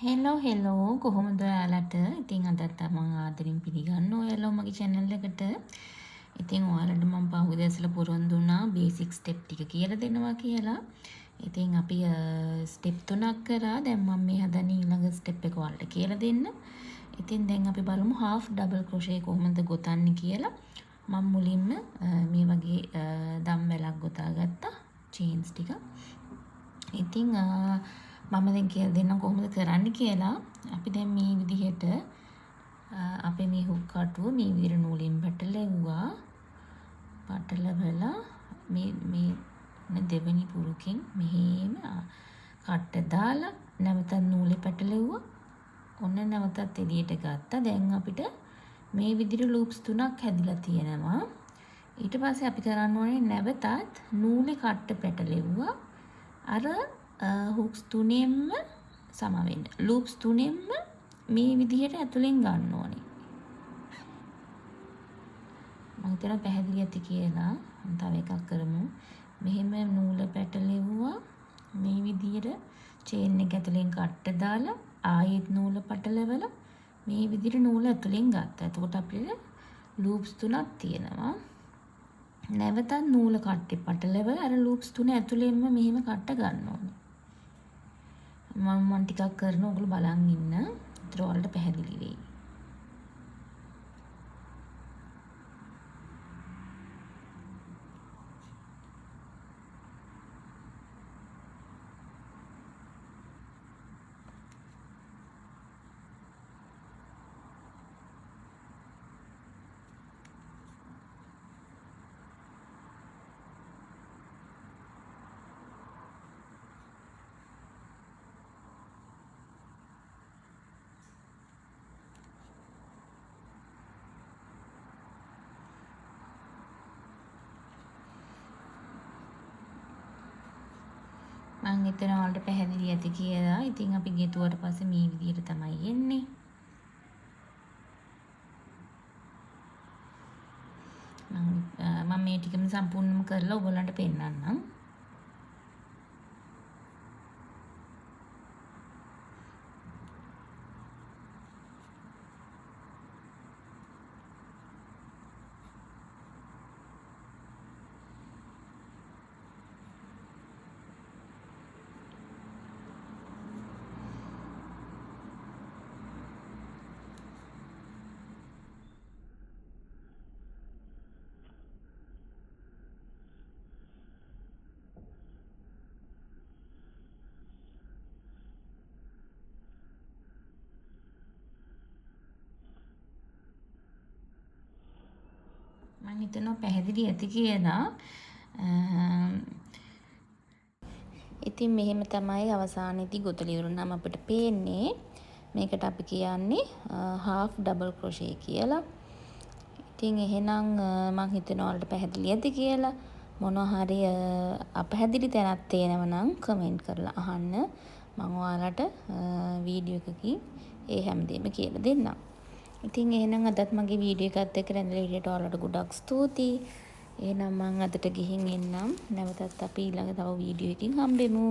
Hello කොහොමද ඔයාලට? ඉතින් අදත් මම ආදරෙන් පිළිගන්නවා ඔයාලා මගේ channel එකට. ඉතින් ඔයාලට මම පහුගිය දවස්වල පොරොන්දු වුණා බේසික් ස්ටෙප් ටික කියලා දෙනවා කියලා. ඉතින් අපි ස්ටෙප් 3ක් කරා. දැන් මම මේ හදන ඊළඟ ස්ටෙප් එක ඔයාලට කියලා දෙන්න. ඉතින් දැන් අපි බලමු half double crochet කොහොමද ගොතන්නේ කියලා. මම මුලින්ම මේ වගේ දම්වැලක් ගොතා ගත්තා. chains ටික. ඉතින් මම දැන් කියලා දෙන්නම් කොහොමද කරන්න කියලා. අපි දැන් මේ විදිහට අපි මේ හුක් කටුව මේ විදිහට නූලෙන් පැටලෙව්වා. පැටලවලා මේ දෙවෙනි පුරුකින් මෙහෙම කට්ට දාලා නැවතත් නූලේ පැටලෙව්වා. ඔන්න නැවතත් එළියට ගත්තා. දැන් අපිට මේ විදිහට ලූප්ස් 3ක් හැදිලා තියෙනවා. ඊට පස්සේ අපි කරන්න ඕනේ නැවතත් නූලේ කට්ට පැටලෙව්වා. අර හුක්ස් 3ෙන්ම සම වෙන්න. ලූප්ස් 3ෙන්ම මේ විදිහට ඇතුලෙන් ගන්න ඕනේ. මම හිතනවා පැහැදිලි ඇති කියලා. තව එකක් කරමු. මෙහෙම නූල පැටලෙව්වා. මේ විදිහට චේන් එක ඇතුලෙන් කට්ට දාලා ආයෙත් නූල පටලවලා මේ විදිහට නූල ඇතුලෙන් ගත්තා. එතකොට අපිට ලූප්ස් 3ක් තියෙනවා. නැවතත් නූල කට්ටේ පටලවලා අර ලූප්ස් 3 ඇතුලෙන්ම මෙහෙම කට්ට ගන්න ඕනේ. මම ටිකක් කරන ඔයගොල්ලෝ බලන් ඉන්න. ඒතර ඔයාලට පැහැදිලි වෙයි. මම හිතනවා ඔයාලට පැහැදිලි ඇති කියලා. ඉතින් අපි ගෙතුවට පස්සේ මේ විදිහට තමයි එන්නේ. මම මේ ටිකම සම්පූර්ණම කරලා ඔයගොල්ලන්ට පෙන්නන්නම්. මම හිතනවා පැහැදිලි ඇති කියලා. ඉතින් මෙහෙම තමයි අවසානයේදී ගොතලා ඉවරනම අපිට පේන්නේ. මේකට අපි කියන්නේ half double crochet කියලා. ඉතින් එහෙනම් මම හිතනවා ඔයාලට පැහැදිලි ඇති කියලා. මොනවා හරි අපැහැදිලි තැනක් තියෙනවා නම් කමෙන්ට් කරලා අහන්න. මම ඔයාලට වීඩියෝ එකකින් ඒ හැමදේම කියලා දෙන්නම්. ඉතින් එහෙනම් අදත් මගේ වීඩියෝ එකත් එක්ක රැඳිලා හිටියට ඔයාලට ගොඩක් ස්තුතියි. එහෙනම් මම අදට ගිහින් එන්නම්. නැවතත් අපි ඊළඟ තව වීඩියෝ එකකින් හම්බෙමු.